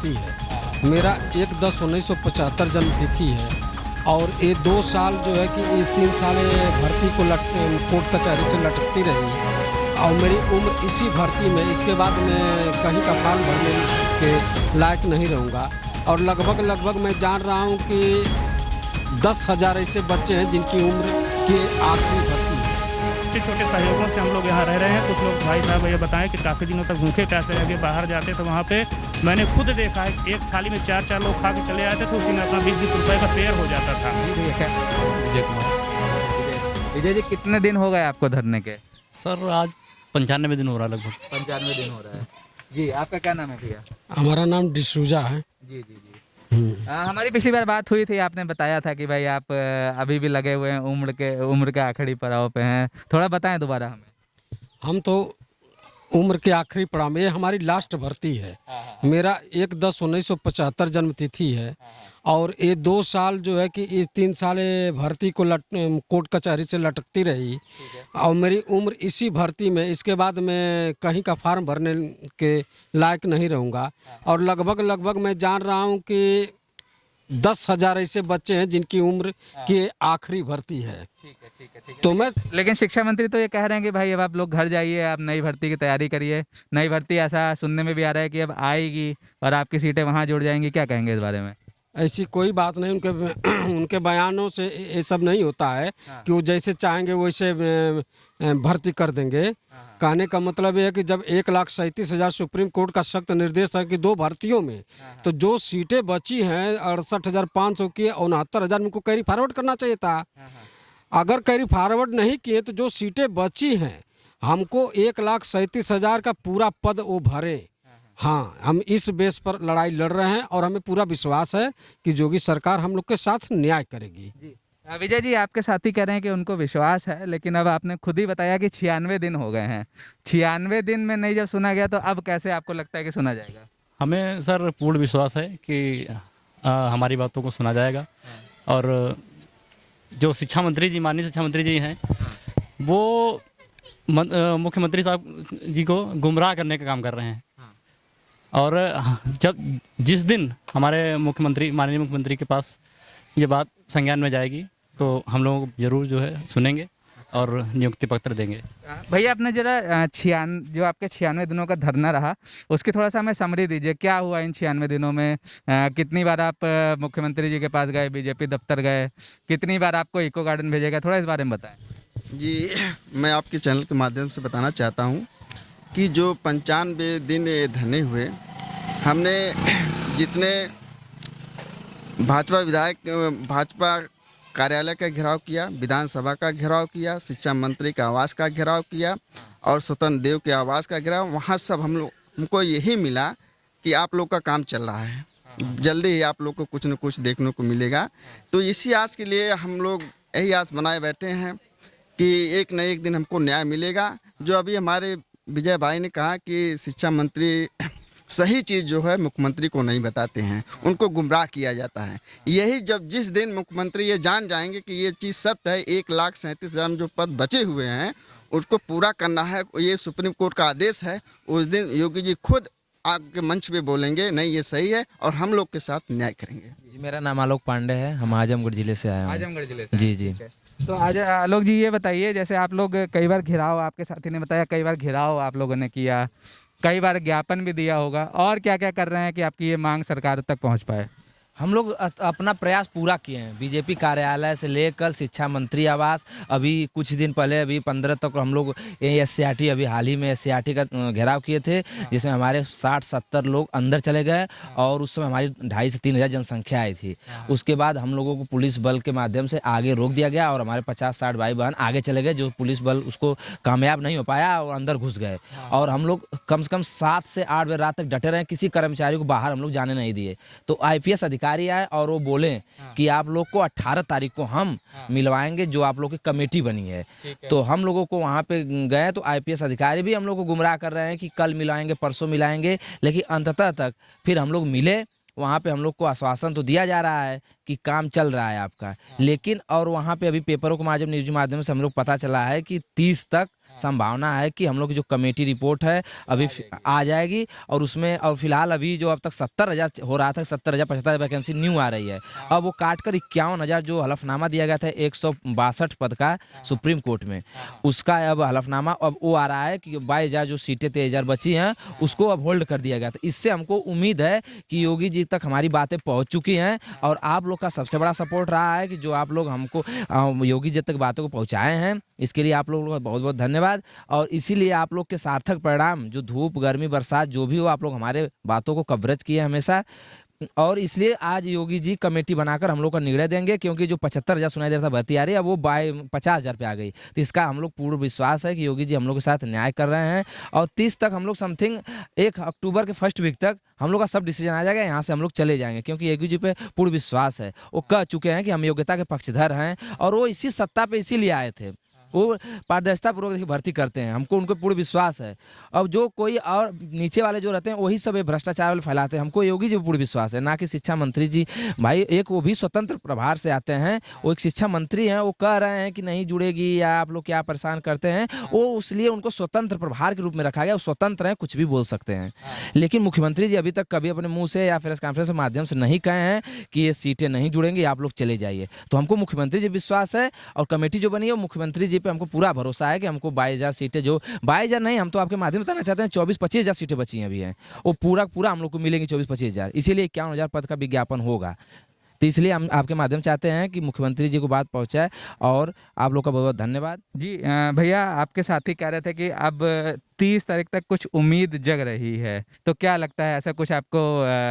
भर्ती है। मेरा 1/10/1975 जन्म तिथि है और ये 2 साल जो है कि इस 3 साल भर्ती को कोर्ट कचहरी से लटकती रही और मेरी उम्र इसी भर्ती में, इसके बाद मैं कहीं का फॉर्म भरने के लायक नहीं रहूँगा। और लगभग मैं जान रहा हूँ कि 10,000 ऐसे बच्चे हैं जिनकी उम्र की आखिरी भर्ती है। छोटे सहयोगों से हम लोग यहाँ रह रहे हैं। कुछ लोग भाई साहब ये बताएं कि काफ़ी दिनों तक भूखे प्यासे रह गए, बाहर जाते तो वहाँ पे मैंने खुद देखा है एक थाली में 4-4 लोग खा के चले आते थे, उसी में अपना 20-20 रुपये का पेड़ हो जाता था। विजय जी, कितने दिन हो गए आपको धरने के? सर आज 95 दिन हो रहा है, लगभग 95 दिन हो रहा है। जी, आपका क्या नाम है भैया? हमारा नाम डिसूजा है। जी जी जी। हमारी पिछली बार बात हुई थी, आपने बताया था कि भाई आप अभी भी लगे हुए हैं, उम्र के आखिरी पड़ाव पे हैं। थोड़ा बताएं दोबारा हमें। हम तो उम्र के आखिरी पड़ाव में, ये हमारी लास्ट भर्ती है। मेरा 1/10/1975 जन्म तिथि है और ये 2 साल जो है कि इस 3 साल भर्ती को कोर्ट कचहरी से लटकती रही और मेरी उम्र इसी भर्ती में, इसके बाद मैं कहीं का फॉर्म भरने के लायक नहीं रहूँगा। और लगभग मैं जान रहा हूँ कि 10,000 ऐसे बच्चे हैं जिनकी उम्र की आखिरी भर्ती है। ठीक है। तो मैं, लेकिन शिक्षा मंत्री तो ये कह रहे हैं कि भाई अब आप लोग घर जाइए, आप नई भर्ती की तैयारी करिए। नई भर्ती ऐसा सुनने में भी आ रहा है कि अब आएगी और आपकी सीटें वहाँ जुड़ जाएंगी। क्या कहेंगे इस बारे में? ऐसी कोई बात नहीं, उनके बयानों से ये सब नहीं होता है कि वो जैसे चाहेंगे वैसे भर्ती कर देंगे। कहने का मतलब ये है कि जब 1,37,000 सुप्रीम कोर्ट का सख्त निर्देश है कि 2 भर्तियों में, तो जो सीटें बची हैं 68,500 की, 69,000 में को कैरी फॉरवर्ड करना चाहिए था। अगर कैरी फॉरवर्ड नहीं किए तो जो सीटें बची हैं, हमको 1,37,000 का पूरा पद वो भरे। हाँ, हम इस बेस पर लड़ाई लड़ रहे हैं और हमें पूरा विश्वास है कि योगी सरकार हम लोग के साथ न्याय करेगी। विजय जी, आपके साथी कह रहे हैं कि उनको विश्वास है, लेकिन अब आपने खुद ही बताया कि 96 दिन हो गए हैं। 96 दिन में नहीं जब सुना गया तो अब कैसे आपको लगता है कि सुना जाएगा? हमें सर पूर्ण विश्वास है कि हमारी बातों को सुना जाएगा। और जो शिक्षा मंत्री जी, माननीय शिक्षा मंत्री जी हैं, वो मुख्यमंत्री साहब जी को गुमराह करने का काम कर रहे हैं। और जिस दिन हमारे माननीय मुख्यमंत्री के पास ये बात संज्ञान में जाएगी तो हम लोग जरूर जो है सुनेंगे और नियुक्ति पत्र देंगे। भैया, आपने जरा जो आपके 96 दिनों का धरना रहा उसकी थोड़ा सा हमें समरी दीजिए। क्या हुआ इन 96 दिनों में? कितनी बार आप मुख्यमंत्री जी के पास गए, बीजेपी दफ्तर गए, कितनी बार आपको इको गार्डन भेजेगा? थोड़ा इस बारे में बताएं। जी, मैं आपके चैनल के माध्यम से बताना चाहता हूँ कि जो 95 दिन ये धरने हुए, हमने जितने भाजपा कार्यालय का घेराव किया, विधानसभा का घेराव किया, शिक्षा मंत्री का आवास का घेराव किया और स्वतंत्र देव के आवास का घेराव, वहाँ सब हमको यही मिला कि आप लोग का काम चल रहा है, जल्दी ही आप लोग को कुछ न कुछ देखने को मिलेगा। तो इसी आस के लिए हम लोग यही आस बनाए बैठे हैं कि एक न एक दिन हमको न्याय मिलेगा। जो अभी हमारे विजय भाई ने कहा कि शिक्षा मंत्री सही चीज़ जो है मुख्यमंत्री को नहीं बताते हैं, उनको गुमराह किया जाता है। यही जिस दिन मुख्यमंत्री ये जान जाएंगे कि ये चीज़ सत्य है, 1,37,000 जो पद बचे हुए हैं उसको पूरा करना है, ये सुप्रीम कोर्ट का आदेश है, उस दिन योगी जी खुद आपके मंच पे बोलेंगे नहीं ये सही है और हम लोग के साथ न्याय करेंगे। जी, मेरा नाम आलोक पांडे है, हम आजमगढ़ जिले से आए हैं। आजमगढ़ जिले से? जी जी। तो आज आलोक जी ये बताइए, जैसे आप लोग कई बार घेराव, आपके साथी ने बताया कई बार घेराव आप लोगों ने किया, कई बार ज्ञापन भी दिया होगा, और क्या क्या कर रहे हैं कि आपकी ये मांग सरकार तक पहुंच पाए? हम लोग अपना प्रयास पूरा किए हैं, बीजेपी कार्यालय से लेकर शिक्षा मंत्री आवास, अभी कुछ दिन पहले अभी 15 तक हम लोग SCRT, अभी हाल ही में SCRT का घेराव किए थे, जिसमें हमारे 60-70 लोग अंदर चले गए और उस समय हमारी 2,500 से 3,000 जनसंख्या आई थी। उसके बाद हम लोगों को पुलिस बल के माध्यम से आगे रोक दिया गया और हमारे 50-60 भाई बहन आगे चले गए, जो पुलिस बल उसको कामयाब नहीं हो पाया और अंदर घुस गए। और हम लोग कम से कम 7 से 8 बजे रात तक डटे रहे, किसी कर्मचारी को बाहर हम लोग जाने नहीं दिए। तो IPS अधिकारी आए और वो बोले कि आप लोग को 18 तारीख को हम मिलवाएंगे, जो आप लोग की कमेटी बनी है। तो हम लोगों को वहाँ पे गए तो IPS अधिकारी भी हम लोग को गुमराह कर रहे हैं कि कल मिलाएंगे, परसों मिलाएंगे, लेकिन अंततः तक फिर हम लोग मिले। वहाँ पे हम लोग को आश्वासन तो दिया जा रहा है कि काम चल रहा है आपका, लेकिन और वहाँ पे अभी पेपरों के माध्यम, न्यूज माध्यम से हम लोग पता चला है कि 30 तक संभावना है कि हम लोग की जो कमेटी रिपोर्ट है अभी आ जाएगी, और उसमें और फिलहाल अभी जो अब तक 70,000 हो रहा था, 70,000 75 वैकेंसी न्यू आ रही है, अब वो काट कर 51,000 जो हलफनामा दिया गया था 162 पद का सुप्रीम कोर्ट में, उसका अब हलफनामा अब वो आ रहा है कि 22,000 जो सीटें 23,000 बची हैं उसको अब होल्ड कर दिया गया था। इससे हमको उम्मीद है कि योगी जी तक हमारी बातें पहुंच चुकी हैं, और आप लोग का सबसे बड़ा सपोर्ट रहा है कि जो आप लोग हमको योगी जी तक बातों को पहुंचाए हैं, इसके लिए आप लोगों का बहुत बहुत धन्यवाद। और इसीलिए आप लोग के सार्थक परिणाम, जो धूप गर्मी बरसात जो भी हो, आप लोग हमारे बातों को कवरेज किए हमेशा, और इसलिए आज योगी जी कमेटी बनाकर हम लोग का निर्णय देंगे, क्योंकि जो 75,000 सुनाई दे रहा था भर्ती आ रही है, अब वो 50,000 पे आ गई। तो इसका हम लोग पूर्ण विश्वास है कि योगी जी हम लोग के साथ न्याय कर रहे हैं, और 30 तक हम लोग समथिंग 1 अक्टूबर के फर्स्ट वीक तक हम लोग का सब डिसीजन आ जाएगा, यहाँ से हम लोग चले जाएंगे, क्योंकि योगी जी पे पूर्ण विश्वास है। वो कह चुके हैं कि हम योग्यता के पक्षधर हैं, और वो इसी सत्ता पे इसीलिए आए थे, वो पारदर्शिता पूर्वक भर्ती करते हैं, हमको उनको पूर्ण विश्वास है। अब जो कोई और नीचे वाले जो रहते हैं वही सब भ्रष्टाचार वाले फैलाते हैं, हमको योगी जी पर पूर्ण विश्वास है, ना कि शिक्षा मंत्री जी। भाई एक वो भी स्वतंत्र प्रभार से आते हैं, वो एक शिक्षा मंत्री हैं, वो कह रहे हैं कि नहीं जुड़ेगी या आप लोग क्या परेशान करते हैं, वो इसलिए उनको स्वतंत्र प्रभार के रूप में रखा गया, वो स्वतंत्र हैं, कुछ भी बोल सकते हैं। लेकिन मुख्यमंत्री जी अभी तक कभी अपने मुँह से या प्रेस कॉन्फ्रेंस के माध्यम से नहीं कहे हैं कि ये सीटें नहीं जुड़ेंगी, आप लोग चले जाइए। तो हमको मुख्यमंत्री जी विश्वास है, और कमेटी जो बनी है मुख्यमंत्री जी पे हमको पूरा भरोसा है कि हमको 22,000 सीटें, जो 22,000 नहीं, हम तो आपके माध्यम बताना चाहते हैं 24-25,000 सीटें बची हैं अभी हैं, वो पूरा हम लोग को मिलेंगी 24-25,000, इसीलिए 51,000 पद का विज्ञापन होगा। तो इसलिए हम आपके माध्यम चाहते हैं कि मुख्यमंत्री जी को बात पहुंचाए, और आप लोग का बहुत बहुत धन्यवाद जी। भैया आपके साथी कह रहे थे कि अब 30 तारीख तक कुछ उम्मीद जग रही है, तो क्या लगता है, ऐसा कुछ आपको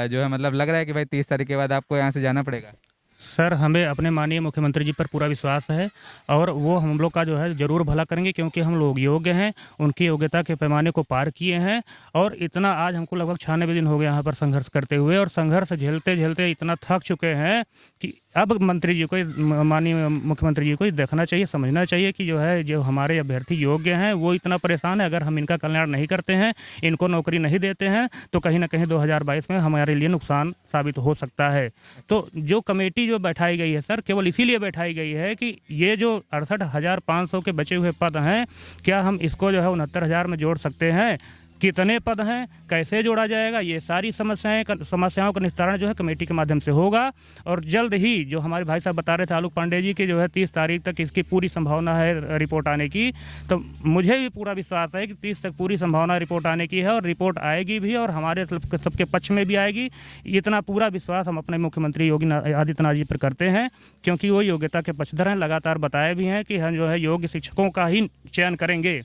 जो है मतलब लग रहा है कि भाई 30 तारीख के बाद आपको यहाँ से जाना पड़ेगा? सर, हमें अपने माननीय मुख्यमंत्री जी पर पूरा विश्वास है, और वो हम लोग का जो है ज़रूर भला करेंगे, क्योंकि हम लोग योग्य हैं, उनकी योग्यता के पैमाने को पार किए हैं। और इतना आज हमको लगभग 96 दिन हो गए यहाँ पर संघर्ष करते हुए, और संघर्ष झेलते झेलते इतना थक चुके हैं कि अब मंत्री जी को, माननीय मुख्यमंत्री जी को देखना चाहिए, समझना चाहिए कि जो है जो हमारे अभ्यर्थी योग्य हैं वो इतना परेशान है। अगर हम इनका कल्याण नहीं करते हैं, इनको नौकरी नहीं देते हैं, तो कहीं ना कहीं 2022 में हमारे लिए नुकसान साबित हो सकता है। तो जो कमेटी जो बैठाई गई है सर, केवल इसीलिए बैठाई गई है कि ये जो 68,500 के बचे हुए पद हैं, क्या हम इसको जो है 69,000 में जोड़ सकते हैं? कितने पद हैं, कैसे जोड़ा जाएगा, ये सारी समस्याओं का निस्तारण जो है कमेटी के माध्यम से होगा। और जल्द ही जो हमारे भाई साहब बता रहे थे आलोक पांडे जी की, जो है 30 तारीख तक इसकी पूरी संभावना है रिपोर्ट आने की, तो मुझे भी पूरा विश्वास है कि 30 तक पूरी संभावना रिपोर्ट आने की है, और रिपोर्ट आएगी भी, और हमारे सबके पक्ष में भी आएगी। इतना पूरा विश्वास हम अपने मुख्यमंत्री योगी आदित्यनाथ जी पर करते हैं, क्योंकि वो योग्यता के पक्षधर हैं, लगातार बताए भी हैं कि हम जो है योग्य शिक्षकों का ही चयन करेंगे।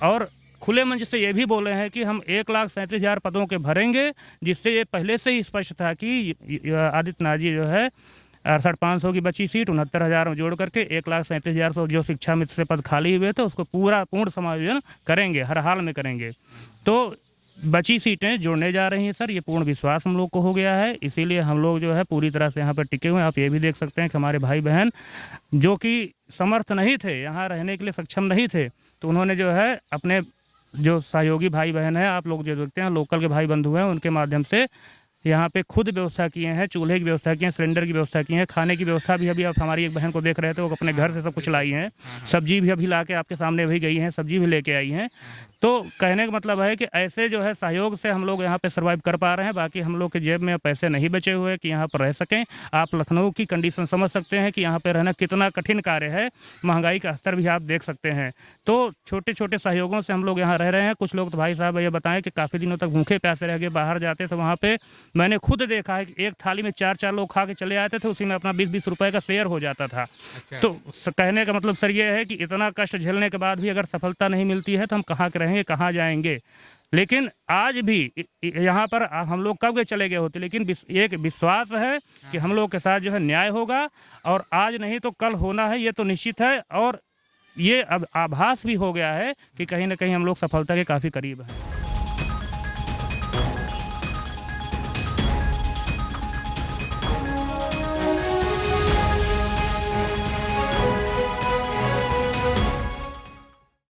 और खुले मंच से ये भी बोले हैं कि हम 1,37,000 पदों के भरेंगे, जिससे ये पहले से ही स्पष्ट था कि आदित्यनाथ जी जो है 68,500 की बची सीट 69,000 में जोड़ करके 1,37,000 जो शिक्षा मित्र से पद खाली हुए थे उसको पूर्ण समायोजन करेंगे, हर हाल में करेंगे। तो बची सीटें जोड़ने जा रही हैं सर, ये पूर्ण विश्वास हम लोग को हो गया है, इसीलिए हम लोग जो है पूरी तरह से यहाँ पर टिके हुए हैं। आप ये भी देख सकते हैं कि हमारे भाई बहन जो कि समर्थ नहीं थे, यहाँ रहने के लिए सक्षम नहीं थे, तो उन्होंने जो है अपने जो सहयोगी भाई बहन हैं, आप लोग जो देखते हैं लोकल के भाई बंधु हैं, उनके माध्यम से यहाँ पे खुद व्यवस्था किए हैं, चूल्हे की व्यवस्था की है, सिलेंडर की व्यवस्था की है, खाने की व्यवस्था भी अभी आप हमारी एक बहन को देख रहे थे, वो अपने घर से सब कुछ लाई हैं, सब्जी भी अभी ला के आपके सामने भी गई हैं, सब्जी भी लेके आई हैं। तो कहने का मतलब है कि ऐसे जो है सहयोग से हम लोग यहाँ पे सर्वाइव कर पा रहे हैं। बाकी हम लोग के जेब में पैसे नहीं बचे हुए कि यहाँ पर रह सकें। आप लखनऊ की कंडीशन समझ सकते हैं कि यहाँ पे रहना कितना कठिन कार्य है, महंगाई का स्तर भी आप देख सकते हैं। तो छोटे छोटे सहयोगों से हम लोग यहाँ रह रहे हैं। कुछ लोग तो भाई साहब ये बताएं कि काफ़ी दिनों तक भूखे प्यासे रह गए, बाहर जाते तो वहाँ पर मैंने खुद देखा है कि एक थाली में 4-4 लोग खा के चले आते थे, उसी में अपना 20-20 रुपये का शेयर हो जाता था। तो कहने का मतलब सर ये है कि इतना कष्ट झेलने के बाद भी अगर सफलता नहीं मिलती है तो हम कहाँ के रहेंगे, कहाँ जाएंगे। लेकिन आज भी यहाँ पर हम लोग कब के चले गए होते, लेकिन एक विश्वास है कि हम लोग के साथ जो है न्याय होगा, और आज नहीं तो कल होना है, ये तो निश्चित है। और ये अब आभास भी हो गया है कि कहीं ना कहीं हम लोग सफलता के काफ़ी करीब हैं।